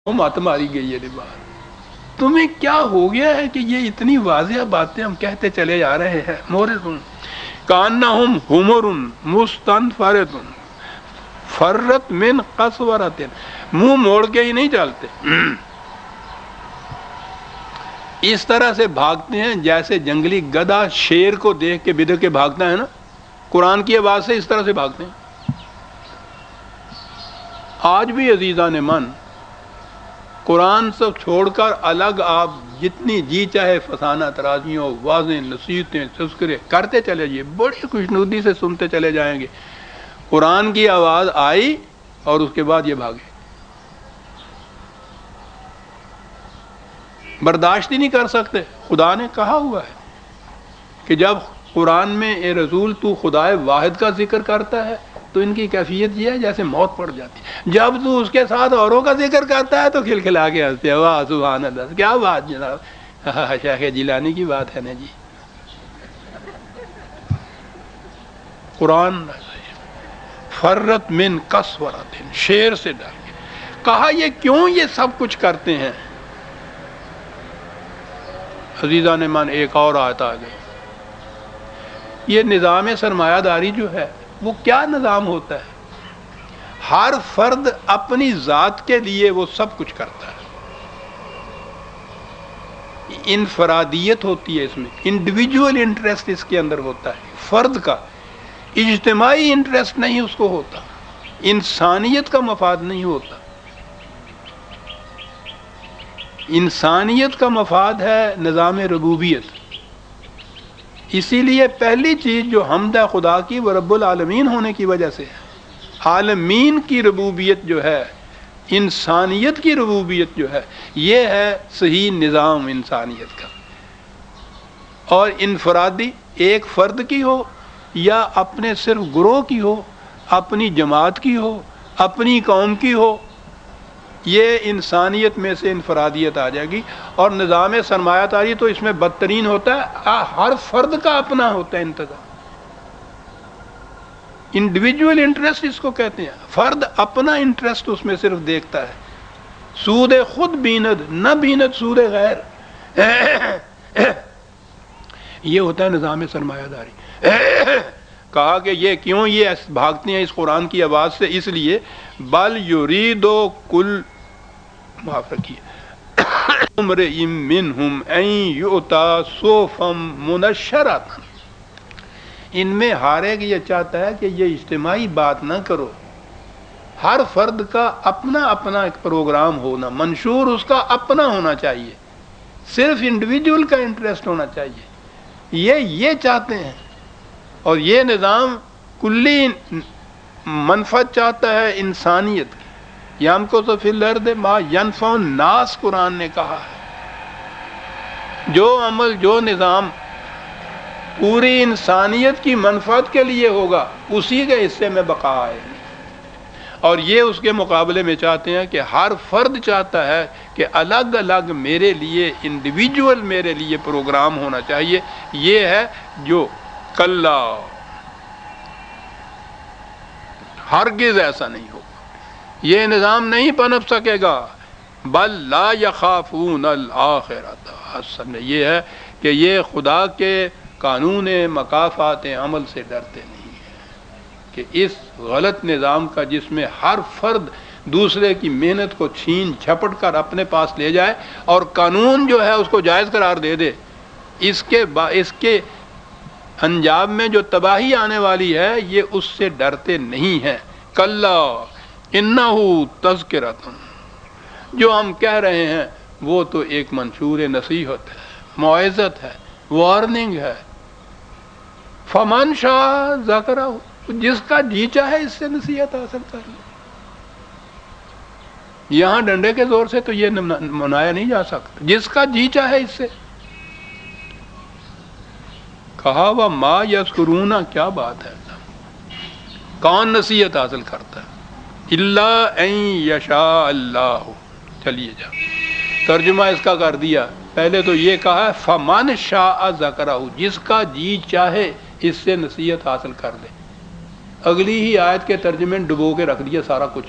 مت ماری گئی ہے باہر. تمہیں کیا ہو گیا ہے کہ یہ اتنی واضح باتیں ہم کہتے چلے جا رہے ہیں؟ مورثون کانہم حمر مستنفرۃ فرت من قسورۃ، منہ موڑ کے ہی نہیں چلتے، اس طرح سے بھاگتے ہیں جیسے جنگلی گدھا شیر کو دیکھ کے بدر کے بھاگتا ہے نا، قرآن کی آواز سے اس طرح سے بھاگتے ہیں. آج بھی عزیزان من قرآن سب چھوڑ کر الگ آپ جتنی جی چاہے فسانہ ترازیوں واضح نصیحتیں تذکرے کرتے چلے جائیے، بڑی خوشنودی سے سنتے چلے جائیں گے. قرآن کی آواز آئی اور اس کے بعد یہ بھاگے، برداشت ہی نہیں کر سکتے. خدا نے کہا ہوا ہے کہ جب قرآن میں اے رسول تو خدائے واحد کا ذکر کرتا ہے تو ان کی کیفیت یہ ہے جیسے موت پڑ جاتی ہے، جب تو اس کے ساتھ اوروں کا ذکر کرتا ہے تو کھلکھلا کے ہنستے ہیں، واہ سبحان اللہ، کیا بات جناب، شیخ جیلانی کی بات ہے نا جی. قرآن فرت من قسورۃ، شیر سے ڈر کے کہا یہ کیوں یہ سب کچھ کرتے ہیں؟ عزیزان من ایک اور آیت آ گئی. یہ نظام سرمایہ داری جو ہے وہ کیا نظام ہوتا ہے؟ ہر فرد اپنی ذات کے لیے وہ سب کچھ کرتا ہے، انفرادیت ہوتی ہے اس میں، انڈیویجول انٹرسٹ اس کے اندر ہوتا ہے فرد کا، اجتماعی انٹرسٹ نہیں اس کو ہوتا، انسانیت کا مفاد نہیں ہوتا. انسانیت کا مفاد ہے نظام ربوبیت. اسی لیے پہلی چیز جو حمد ہے خدا کی وہ رب العالمین ہونے کی وجہ سے ہے. عالمین کی ربوبیت جو ہے، انسانیت کی ربوبیت جو ہے، یہ ہے صحیح نظام انسانیت کا. اور انفرادی ایک فرد کی ہو یا اپنے صرف گروہ کی ہو، اپنی جماعت کی ہو، اپنی قوم کی ہو، یہ انسانیت میں سے انفرادیت آ جائے گی. اور نظام سرمایہ داری تو اس میں بدترین ہوتا ہے، ہر فرد کا اپنا ہوتا ہے انتظام، انڈیویجول انٹرسٹ اس کو کہتے ہیں. فرد اپنا انٹرسٹ اس میں صرف دیکھتا ہے، سود خود بیند نہ بیند سود غیر، یہ ہوتا ہے نظام سرمایہ داری. کہا کہ یہ کیوں یہ بھاگتے ہیں اس قرآن کی آواز سے؟ اس لیے بل یرید کل، معاف رکھیے، امرئ منہم ان یؤتی صحفا منشرۃ، ان میں ہر ایک یہ چاہتا ہے کہ یہ اجتماعی بات نہ کرو، ہر فرد کا اپنا اپنا ایک پروگرام ہونا، منشور اس کا اپنا ہونا چاہیے، صرف انڈیویجول کا انٹرسٹ ہونا چاہیے، یہ چاہتے ہیں. اور یہ نظام کلی منفعت چاہتا ہے انسانیت کی. یمکث فی الارض ما ینفع الناس، قرآن نے کہا ہے جو عمل جو نظام پوری انسانیت کی منفعت کے لیے ہوگا اسی کے حصے میں بقا آئے گی. اور یہ اس کے مقابلے میں چاہتے ہیں کہ ہر فرد چاہتا ہے کہ الگ الگ میرے لیے انڈیویجول میرے لیے پروگرام ہونا چاہیے. یہ ہے جو کلا، ہرگز ایسا نہیں ہوگا، یہ نظام نہیں پنپ سکے گا. بل لا یخافون الآخرۃ، اصل میں یہ ہے کہ یہ خدا کے قانون مکافات عمل سے ڈرتے نہیں ہیں کہ اس غلط نظام کا جس میں ہر فرد دوسرے کی محنت کو چھین جھپٹ کر اپنے پاس لے جائے اور قانون جو ہے اس کو جائز قرار دے دے، اس کے انجام میں جو تباہی آنے والی ہے یہ اس سے ڈرتے نہیں ہیں. کلا انہ تذکرۃ، جو ہم کہہ رہے ہیں وہ تو ایک منشور نصیحت ہے، موعظت ہے، وارننگ ہے. فمن شاء ذکرہ، جس کا جی چاہے اس سے نصیحت حاصل کر لے. یہاں ڈنڈے کے زور سے تو یہ منایا نہیں جا سکتا، جس کا جی چاہے اس سے. کہا وما یذکرون، کیا بات ہے، کون نصیحت حاصل کرتا ہے؟ الا ان یشاء اللہ. چلیے جا ترجمہ اس کا کر دیا. پہلے تو یہ کہا ہے فمن شاء ذکرہ، جس کا جی چاہے اس سے نصیحت حاصل کر لے. اگلی ہی آیت کے ترجمے ڈبو کے رکھ دیا سارا کچھ.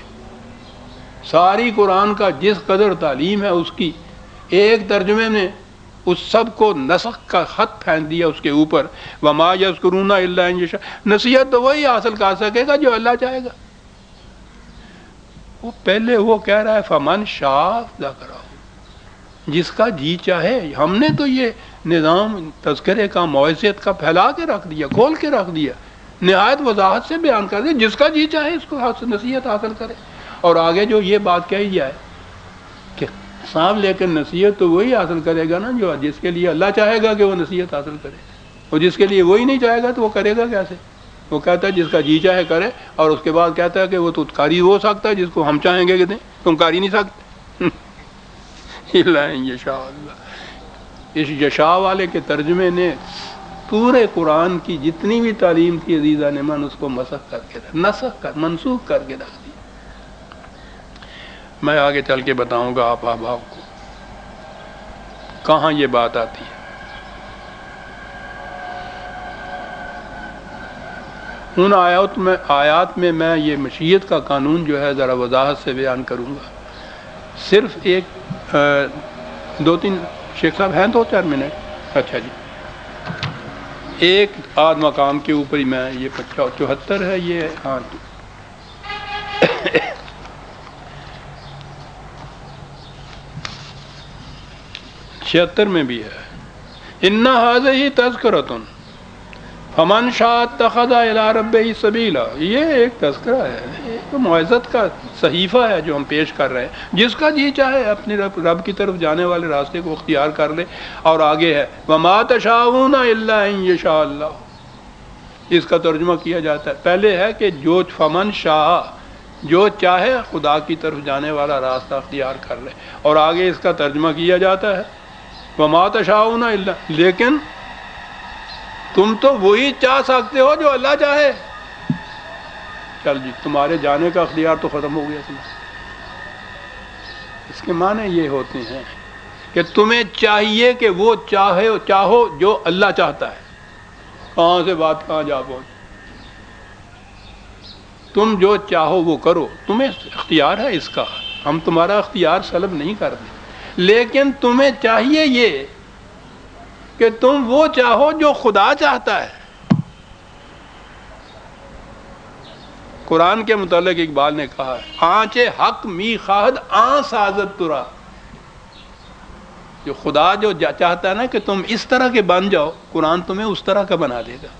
ساری قرآن کا جس قدر تعلیم ہے اس کی ایک ترجمے میں اس سب کو نسخ کا خط پھینک دیا اس کے اوپر. وما یذکرون الا ان یشاء. نصیحت تو وہی حاصل کر سکے گا جو اللہ چاہے گا. وہ پہلے وہ کہہ رہا ہے فمن شاء ذکرہ، جس کا جی چاہے. ہم نے تو یہ نظام تذکرے کا موعظت کا پھیلا کے رکھ دیا، کھول کے رکھ دیا، نہایت وضاحت سے بیان کر دیا. جس کا جی چاہے اس کو نصیحت حاصل کرے. اور آگے جو یہ بات کہی جائے کہ صاحب لیکن نصیحت تو وہی حاصل کرے گا نا جو جس کے لیے اللہ چاہے گا کہ وہ نصیحت حاصل کرے، اور جس کے لیے وہی نہیں چاہے گا تو وہ کرے گا کیسے؟ وہ کہتا ہے جس کا جی چاہے کرے، اور اس کے بعد کہتا ہے کہ وہ تو قاری ہو سکتا ہے جس کو ہم چاہیں گے کہ دیں، تم قاری نہیں سکتے. یشاء اللہ. اس یشاء والے کے ترجمے نے پورے قرآن کی جتنی بھی تعلیم تھی عزیزہ نمان اس کو نسخ کر منسوخ کر کے رکھ دی. میں آگے چل کے بتاؤں گا آپ احباب کو کہاں یہ بات آتی ہے. ان آیات میں میں یہ مشیت کا قانون جو ہے ذرا وضاحت سے بیان کروں گا. صرف ایک دو تین شیخ صاحب ہیں 2-4 منٹ. اچھا جی، ایک آدھ مقام کے اوپر ہی میں یہ 74 ہے یہ. ہاں 76 میں بھی ہے. ان ھذہ تذکرۃ فمن شاء اتخذ الی ربہ سبیلا. یہ ایک تذکرہ ہے، ایک موعظت کا صحیفہ ہے جو ہم پیش کر رہے ہیں. جس کا جی چاہے اپنے رب کی طرف جانے والے راستے کو اختیار کر لے. اور آگے ہے وما تشاءون الا ان یشاء اللہ. اس کا ترجمہ کیا جاتا ہے، پہلے ہے کہ جو فمن شاء، جو چاہے خدا کی طرف جانے والا راستہ اختیار کر لے. اور آگے اس کا ترجمہ کیا جاتا ہے وما تشاءون الا، لیکن تم تو وہی چاہ سکتے ہو جو اللہ چاہے. چل جی تمہارے جانے کا اختیار تو ختم ہو گیا. اس کے معنی یہ ہوتے ہیں کہ تمہیں چاہیے کہ وہ چاہو جو اللہ چاہتا ہے. کہاں سے بات کہاں جا پہنچ. تم جو چاہو وہ کرو، تمہیں اختیار ہے اس کا، ہم تمہارا اختیار سلب نہیں کرتے. لیکن تمہیں چاہیے یہ کہ تم وہ چاہو جو خدا چاہتا ہے. قرآن کے متعلق اقبال نے کہا ہے آنچے حق می خواہد آن سازد ترا. جو خدا جو چاہتا ہے نا کہ تم اس طرح کے بن جاؤ، قرآن تمہیں اس طرح کا بنا دے گا.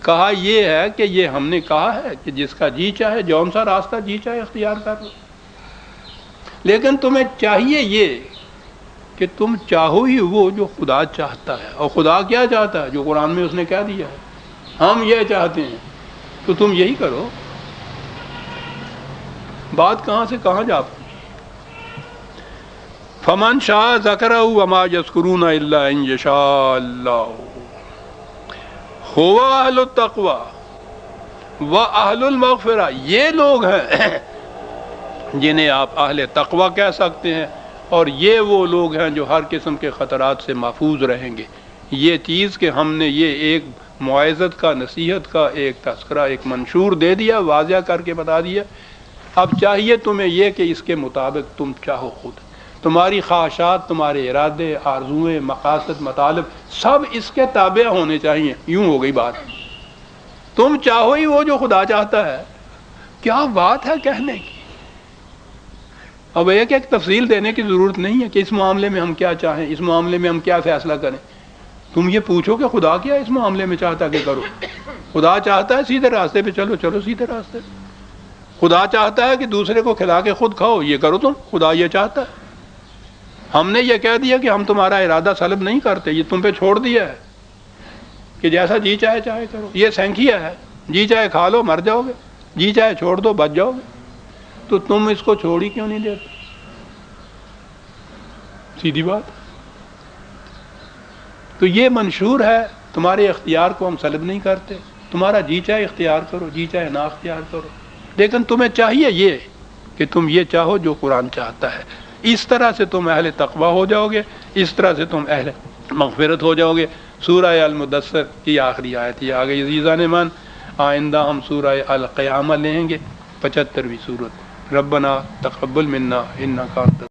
کہا یہ ہے کہ یہ ہم نے کہا ہے کہ جس کا جی چاہے جون سا راستہ جی چاہے اختیار کر لو. لیکن تمہیں چاہیے یہ کہ تم چاہو ہی وہ جو خدا چاہتا ہے. اور خدا کیا چاہتا ہے جو قرآن میں اس نے کہہ دیا ہے ہم یہ چاہتے ہیں، تو تم یہی کرو. بات کہاں سے کہاں جا پہنچی. فمن شاء ذکرہ وما یذکرون الا ان یشاء اللہ هو اہل التقوی و اہل المغفرہ. یہ لوگ ہیں جنہیں آپ اہل تقوی کہہ سکتے ہیں، اور یہ وہ لوگ ہیں جو ہر قسم کے خطرات سے محفوظ رہیں گے. یہ چیز کہ ہم نے یہ ایک موعظت کا، نصیحت کا ایک تذکرہ، ایک منشور دے دیا، واضح کر کے بتا دیا. اب چاہیے تمہیں یہ کہ اس کے مطابق تم چاہو. خود تمہاری خواہشات، تمہارے ارادے، آرزوئیں، مقاصد، مطالب سب اس کے تابع ہونے چاہیے. یوں ہو گئی بات. تم چاہو ہی وہ جو خدا چاہتا ہے. کیا بات ہے کہنے کی. اب ایک تفصیل دینے کی ضرورت نہیں ہے کہ اس معاملے میں ہم کیا چاہیں، اس معاملے میں ہم کیا فیصلہ کریں. تم یہ پوچھو کہ خدا کیا اس معاملے میں چاہتا کہ کرو. خدا چاہتا ہے سیدھے راستے پہ چلو، چلو سیدھے راستے پہ. خدا چاہتا ہے کہ دوسرے کو کھلا کے خود کھاؤ، یہ کرو تم. خدا یہ چاہتا ہے. ہم نے یہ کہہ دیا کہ ہم تمہارا ارادہ سلب نہیں کرتے، یہ تم پہ چھوڑ دیا ہے کہ جیسا جی چاہے چاہے کرو. یہ سینکھیا ہے، جی چاہے کھا لو مر جاؤ گے، جی چاہے چھوڑ دو بچ جاؤ گے. تو تم اس کو چھوڑ ہی کیوں نہیں دیتے. سیدھی بات. تو یہ منشور ہے، تمہارے اختیار کو ہم سلب نہیں کرتے. تمہارا جی چاہے اختیار کرو، جی چاہے نہ اختیار کرو. لیکن تمہیں چاہیے یہ کہ تم یہ چاہو جو قرآن چاہتا ہے. اس طرح سے تم اہل تقوی ہو جاؤ گے، اس طرح سے تم اہل مغفرت ہو جاؤ گے. سورہ المدثر کی آخری آیت یہ آ گئی. عزیزان من، آئندہ ہم سورہ القیامہ لیں گے، 75ویں سورت. ربنا تقبل منا انک انت